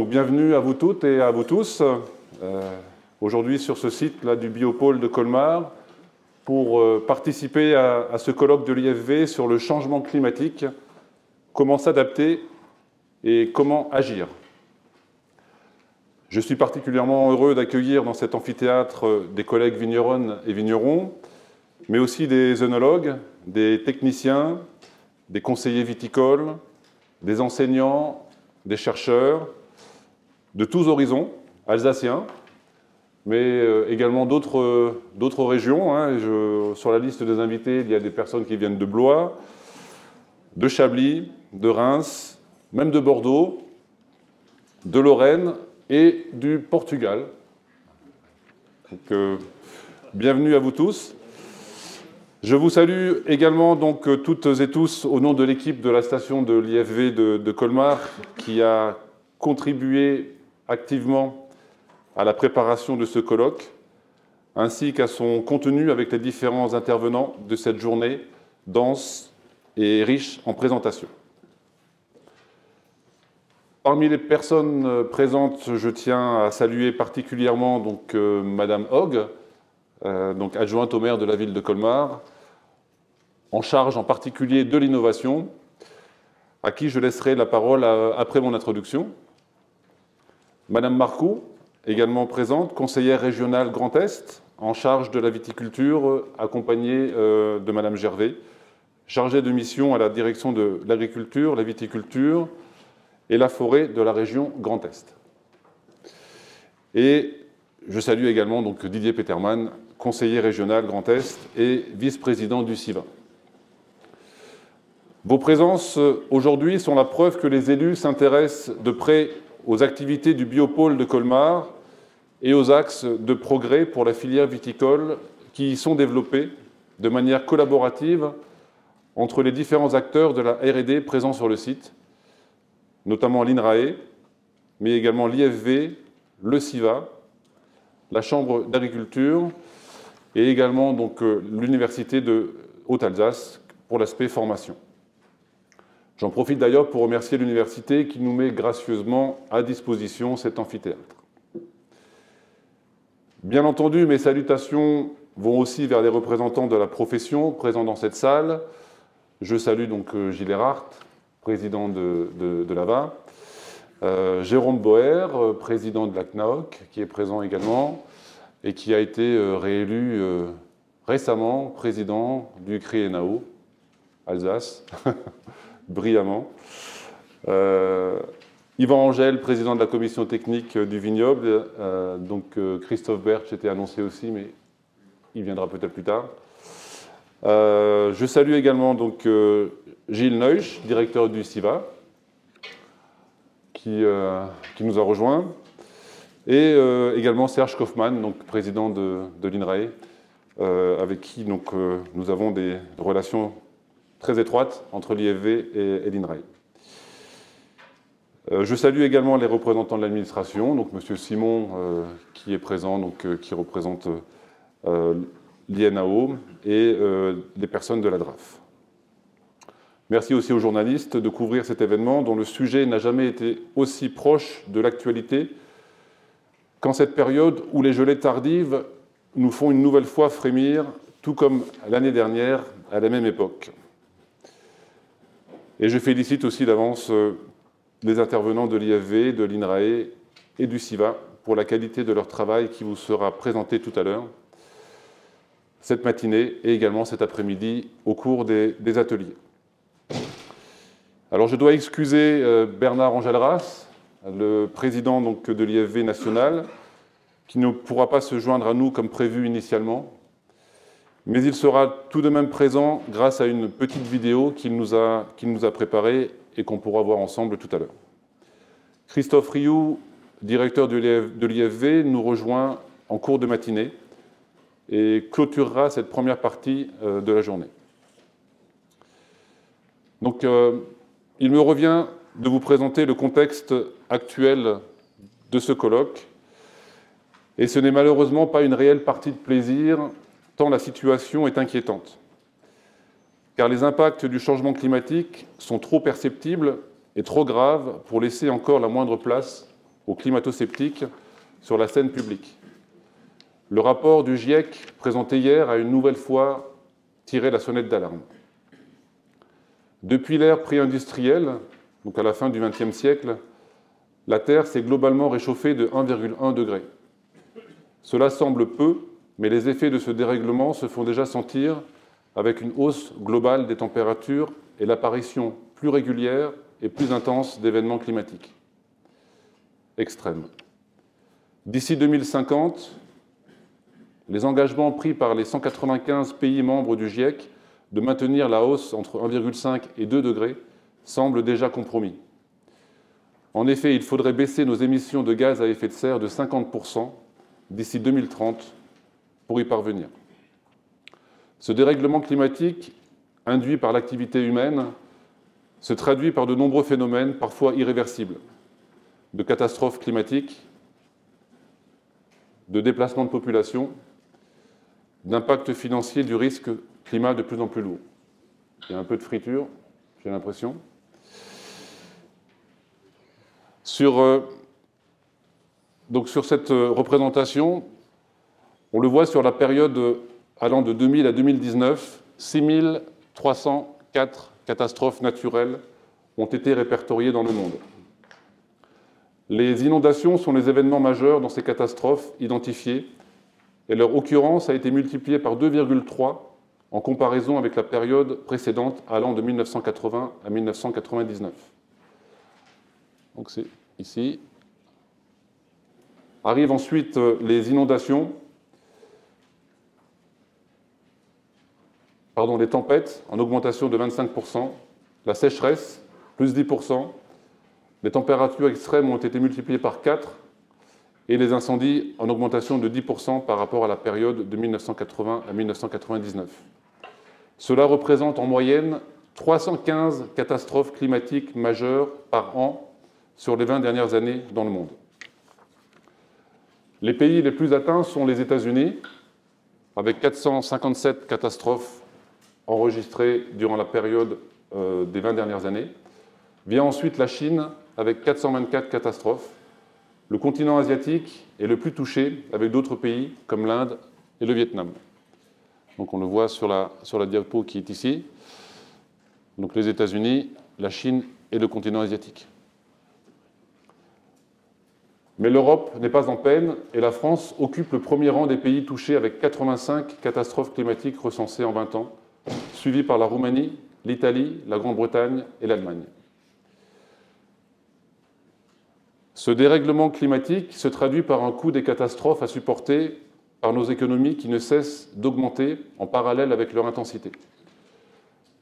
Donc bienvenue à vous toutes et à vous tous, aujourd'hui sur ce site là, du Biopôle de Colmar, pour participer à ce colloque de l'IFV sur le changement climatique, comment s'adapter et comment agir. Je suis particulièrement heureux d'accueillir dans cet amphithéâtre des collègues vigneronnes et vignerons, mais aussi des œnologues, des techniciens, des conseillers viticoles, des enseignants, des chercheurs, de tous horizons, alsaciens, mais également d'autres régions. Sur la liste des invités, il y a des personnes qui viennent de Blois, de Chablis, de Reims, même de Bordeaux, de Lorraine et du Portugal. Donc, bienvenue à vous tous. Je vous salue également donc, toutes et tous au nom de l'équipe de la station de l'IFV de Colmar qui a contribué activement à la préparation de ce colloque, ainsi qu'à son contenu avec les différents intervenants de cette journée dense et riche en présentations. Parmi les personnes présentes, je tiens à saluer particulièrement donc, Madame Hogg, donc adjointe au maire de la ville de Colmar, en charge en particulier de l'innovation, à qui je laisserai la parole après mon introduction. Madame Marcoux, également présente, conseillère régionale Grand Est, en charge de la viticulture, accompagnée de Madame Gervais, chargée de mission à la direction de l'agriculture, la viticulture et la forêt de la région Grand Est. Et je salue également donc, Didier Petermann, conseiller régional Grand Est et vice-président du CIVA. Vos présences aujourd'hui sont la preuve que les élus s'intéressent de près aux activités du Biopôle de Colmar et aux axes de progrès pour la filière viticole qui y sont développés de manière collaborative entre les différents acteurs de la R&D présents sur le site, notamment l'INRAE, mais également l'IFV, le CIVA, la Chambre d'agriculture et également l'Université de Haute-Alsace pour l'aspect formation. J'en profite d'ailleurs pour remercier l'université qui nous met gracieusement à disposition cet amphithéâtre. Bien entendu, mes salutations vont aussi vers les représentants de la profession présents dans cette salle. Je salue donc Gilles Erhardt, président de l'AVA, Jérôme Boer, président de la CNAOC, qui est présent également et qui a été réélu récemment président du CRIENAO, Alsace, brillamment. Yvan Angel, président de la commission technique du vignoble. Christophe Bertsch était annoncé aussi, mais il viendra peut-être plus tard. Je salue également donc, Gilles Neusch, directeur du CIVA, qui nous a rejoints, et également Serge Kaufmann, donc, président de l'INRAE, avec qui donc, nous avons des relations très étroites entre l'IFV et l'INRAE. Je salue également les représentants de l'administration, donc M. Simon qui est présent, donc, qui représente l'INAO et les personnes de la DRAF. Merci aussi aux journalistes de couvrir cet événement dont le sujet n'a jamais été aussi proche de l'actualité qu'en cette période où les gelées tardives nous font une nouvelle fois frémir, tout comme l'année dernière à la même époque. Et je félicite aussi d'avance les intervenants de l'IFV, de l'INRAE et du CIVA pour la qualité de leur travail qui vous sera présenté tout à l'heure, cette matinée et également cet après-midi au cours des ateliers. Alors je dois excuser Bernard Engelras, le président donc, de l'IFV national, qui ne pourra pas se joindre à nous comme prévu initialement, mais il sera tout de même présent grâce à une petite vidéo qu'il nous a préparée et qu'on pourra voir ensemble tout à l'heure. Christophe Rioux, directeur de l'IFV, nous rejoint en cours de matinée et clôturera cette première partie de la journée. Donc, il me revient de vous présenter le contexte actuel de ce colloque, et ce n'est malheureusement pas une réelle partie de plaisir, tant la situation est inquiétante. Car les impacts du changement climatique sont trop perceptibles et trop graves pour laisser encore la moindre place aux climato-sceptiques sur la scène publique. Le rapport du GIEC présenté hier a une nouvelle fois tiré la sonnette d'alarme. Depuis l'ère pré-industrielle, donc à la fin du XXe siècle, la Terre s'est globalement réchauffée de 1,1 degré. Cela semble peu, mais les effets de ce dérèglement se font déjà sentir avec une hausse globale des températures et l'apparition plus régulière et plus intense d'événements climatiques extrêmes. D'ici 2050, les engagements pris par les 195 pays membres du GIEC de maintenir la hausse entre 1,5 et 2 degrés semblent déjà compromis. En effet, il faudrait baisser nos émissions de gaz à effet de serre de 50% d'ici 2030 pour y parvenir. Ce dérèglement climatique, induit par l'activité humaine, se traduit par de nombreux phénomènes, parfois irréversibles, de catastrophes climatiques, de déplacements de population, d'impact financier du risque climat de plus en plus lourd. Il y a un peu de friture, j'ai l'impression. Donc sur cette représentation, on le voit sur la période allant de 2000 à 2019, 6304 catastrophes naturelles ont été répertoriées dans le monde. Les inondations sont les événements majeurs dans ces catastrophes identifiées et leur occurrence a été multipliée par 2,3 en comparaison avec la période précédente allant de 1980 à 1999. Donc c'est ici. Arrivent ensuite les inondations, les tempêtes en augmentation de 25%, la sécheresse, plus 10%, les températures extrêmes ont été multipliées par 4 et les incendies en augmentation de 10% par rapport à la période de 1980 à 1999. Cela représente en moyenne 315 catastrophes climatiques majeures par an sur les 20 dernières années dans le monde. Les pays les plus atteints sont les États-Unis, avec 457 catastrophes enregistrées durant la période des 20 dernières années. Vient ensuite la Chine, avec 424 catastrophes. Le continent asiatique est le plus touché, avec d'autres pays comme l'Inde et le Vietnam. Donc on le voit sur la diapo qui est ici. Donc les États-Unis, la Chine et le continent asiatique. Mais l'Europe n'est pas en peine et la France occupe le premier rang des pays touchés avec 85 catastrophes climatiques recensées en 20 ans, suivies par la Roumanie, l'Italie, la Grande-Bretagne et l'Allemagne. Ce dérèglement climatique se traduit par un coût des catastrophes à supporter par nos économies qui ne cessent d'augmenter en parallèle avec leur intensité.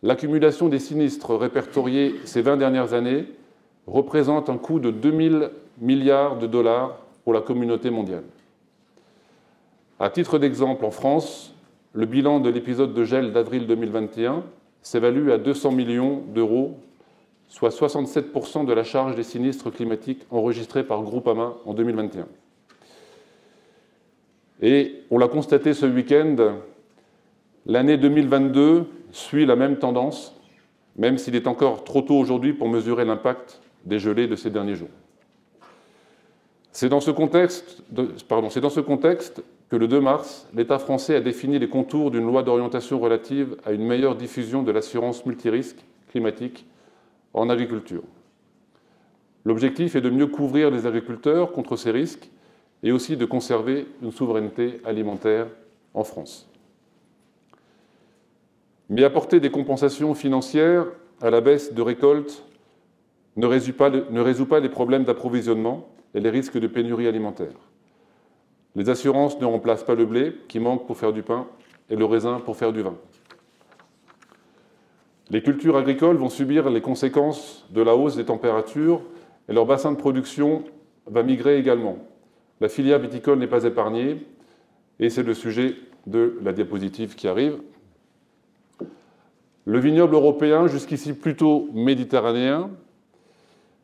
L'accumulation des sinistres répertoriés ces 20 dernières années représente un coût de 2000 milliards de dollars pour la communauté mondiale. À titre d'exemple, en France, le bilan de l'épisode de gel d'avril 2021 s'évalue à 200 millions d'euros, soit 67% de la charge des sinistres climatiques enregistrés par Groupama en 2021. Et on l'a constaté ce week-end, l'année 2022 suit la même tendance, même s'il est encore trop tôt aujourd'hui pour mesurer l'impact des gelées de ces derniers jours. C'est dans ce contexte que le 2 mars, l'État français a défini les contours d'une loi d'orientation relative à une meilleure diffusion de l'assurance multirisque climatique en agriculture. L'objectif est de mieux couvrir les agriculteurs contre ces risques et aussi de conserver une souveraineté alimentaire en France. Mais apporter des compensations financières à la baisse de récolte ne résout pas les problèmes d'approvisionnement et les risques de pénurie alimentaire. Les assurances ne remplacent pas le blé qui manque pour faire du pain et le raisin pour faire du vin. Les cultures agricoles vont subir les conséquences de la hausse des températures et leur bassin de production va migrer également. La filière viticole n'est pas épargnée et c'est le sujet de la diapositive qui arrive. Le vignoble européen, jusqu'ici plutôt méditerranéen,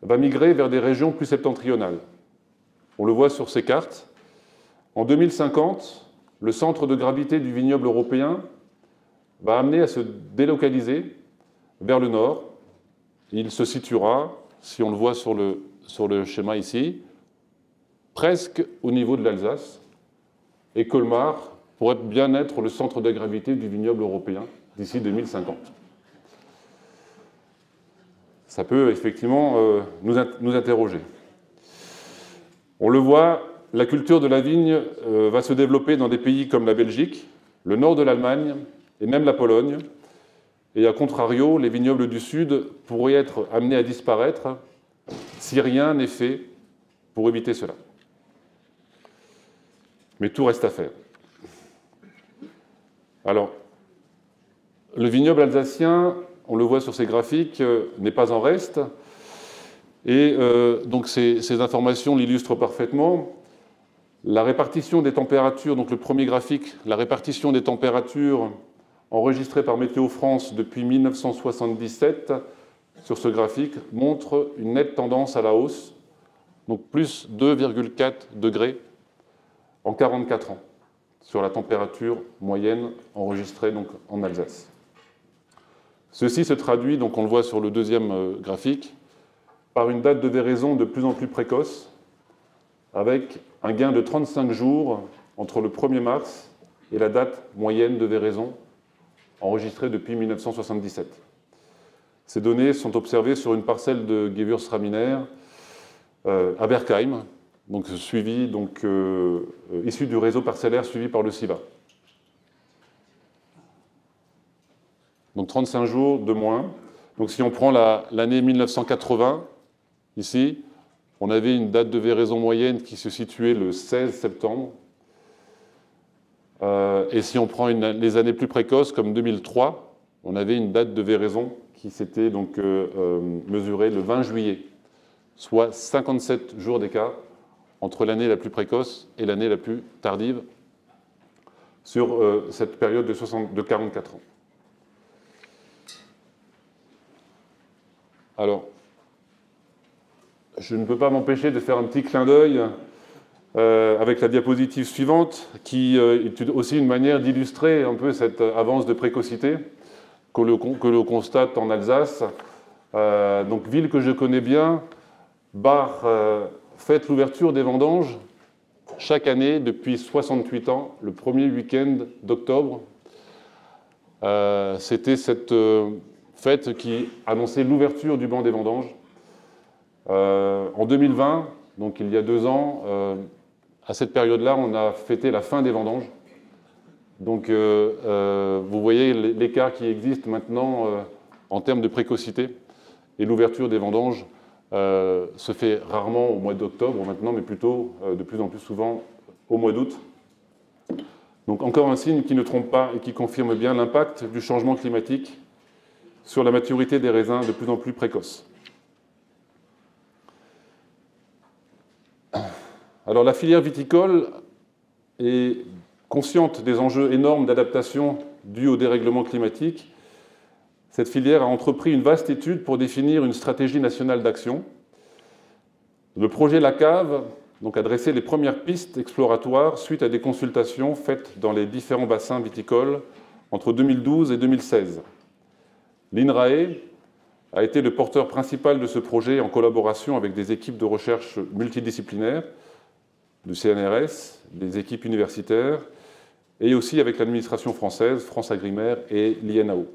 va migrer vers des régions plus septentrionales. On le voit sur ces cartes. En 2050, le centre de gravité du vignoble européen va amener à se délocaliser vers le nord. Il se situera, si on le voit sur le schéma ici, presque au niveau de l'Alsace, et Colmar pourrait bien être le centre de gravité du vignoble européen d'ici 2050. Ça peut effectivement nous interroger. On le voit, la culture de la vigne va se développer dans des pays comme la Belgique, le nord de l'Allemagne et même la Pologne. Et à contrario, les vignobles du Sud pourraient être amenés à disparaître si rien n'est fait pour éviter cela. Mais tout reste à faire. Alors, le vignoble alsacien, on le voit sur ces graphiques, n'est pas en reste. Et donc ces informations l'illustrent parfaitement. La répartition des températures, donc le premier graphique, la répartition des températures enregistrées par Météo France depuis 1977, sur ce graphique, montre une nette tendance à la hausse, donc plus 2,4 degrés en 44 ans, sur la température moyenne enregistrée donc en Alsace. Ceci se traduit, donc on le voit sur le deuxième graphique, par une date de véraison de plus en plus précoce, avec un gain de 35 jours entre le 1er mars et la date moyenne de véraison enregistrée depuis 1977. Ces données sont observées sur une parcelle de Gewürztraminer à Berkheim, donc issu du réseau parcellaire suivi par le CIVA. Donc 35 jours de moins. Donc si on prend l'année 1980, ici, on avait une date de véraison moyenne qui se situait le 16 septembre. Et si on prend les années plus précoces, comme 2003, on avait une date de véraison qui s'était donc mesurée le 20 juillet, soit 57 jours d'écart entre l'année la plus précoce et l'année la plus tardive sur cette période de 44 ans. Alors, je ne peux pas m'empêcher de faire un petit clin d'œil avec la diapositive suivante, qui est aussi une manière d'illustrer un peu cette avance de précocité que l'on constate en Alsace. Donc, ville que je connais bien, Bar fête l'ouverture des vendanges chaque année depuis 68 ans, le premier week-end d'octobre. C'était cette fête qui annonçait l'ouverture du banc des vendanges. En 2020, donc il y a 2 ans, à cette période-là, on a fêté la fin des vendanges. Donc vous voyez l'écart qui existe maintenant en termes de précocité. Et l'ouverture des vendanges se fait rarement au mois d'octobre maintenant, mais plutôt de plus en plus souvent au mois d'août. Donc encore un signe qui ne trompe pas et qui confirme bien l'impact du changement climatique sur la maturité des raisins de plus en plus précoces. Alors la filière viticole est consciente des enjeux énormes d'adaptation dus au dérèglement climatique. Cette filière a entrepris une vaste étude pour définir une stratégie nationale d'action. Le projet La Cave donc, a dressé les premières pistes exploratoires suite à des consultations faites dans les différents bassins viticoles entre 2012 et 2016. L'INRAE a été le porteur principal de ce projet en collaboration avec des équipes de recherche multidisciplinaires, du CNRS, des équipes universitaires, et aussi avec l'administration française, FranceAgriMer et l'INAO.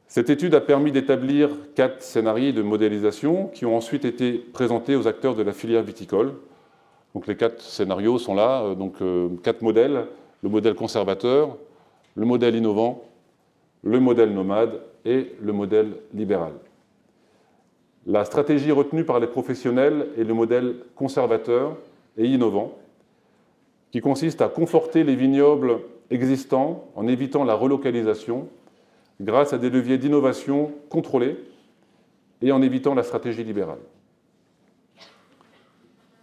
Cette étude a permis d'établir 4 scénarios de modélisation qui ont ensuite été présentés aux acteurs de la filière viticole. Donc les 4 scénarios sont là, donc 4 modèles, le modèle conservateur, le modèle innovant, le modèle nomade et le modèle libéral. La stratégie retenue par les professionnels est le modèle conservateur et innovant, qui consiste à conforter les vignobles existants en évitant la relocalisation grâce à des leviers d'innovation contrôlés et en évitant la stratégie libérale.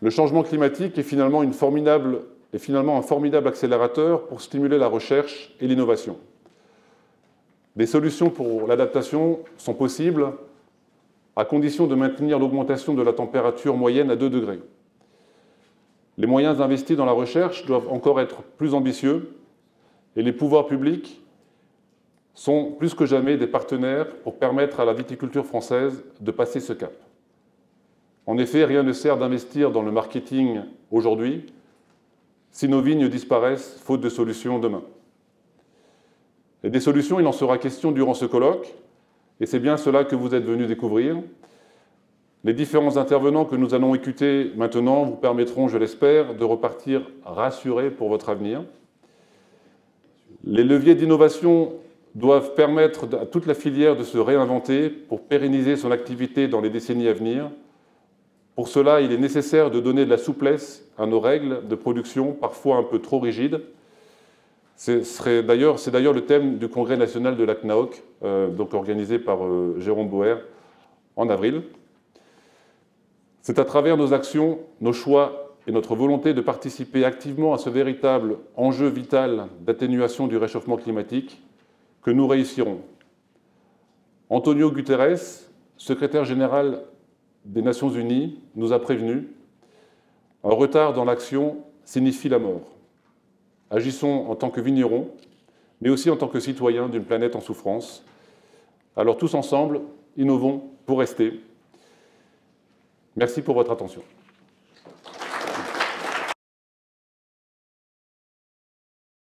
Le changement climatique est finalement un formidable accélérateur pour stimuler la recherche et l'innovation. Des solutions pour l'adaptation sont possibles à condition de maintenir l'augmentation de la température moyenne à 2 degrés. Les moyens investis dans la recherche doivent encore être plus ambitieux et les pouvoirs publics sont plus que jamais des partenaires pour permettre à la viticulture française de passer ce cap. En effet, rien ne sert d'investir dans le marketing aujourd'hui si nos vignes disparaissent faute de solutions demain. Et des solutions, il en sera question durant ce colloque, et c'est bien cela que vous êtes venus découvrir. Les différents intervenants que nous allons écouter maintenant vous permettront, je l'espère, de repartir rassurés pour votre avenir. Les leviers d'innovation doivent permettre à toute la filière de se réinventer pour pérenniser son activité dans les décennies à venir. Pour cela, il est nécessaire de donner de la souplesse à nos règles de production, parfois un peu trop rigides. C'est d'ailleurs le thème du Congrès national de la CNAOC, donc organisé par Jérôme Boer en avril. C'est à travers nos actions, nos choix et notre volonté de participer activement à ce véritable enjeu vital d'atténuation du réchauffement climatique que nous réussirons. Antonio Guterres, secrétaire général des Nations Unies, nous a prévenus. Un retard dans l'action signifie la mort. Agissons en tant que vignerons, mais aussi en tant que citoyens d'une planète en souffrance. Alors tous ensemble, innovons pour rester. Merci pour votre attention.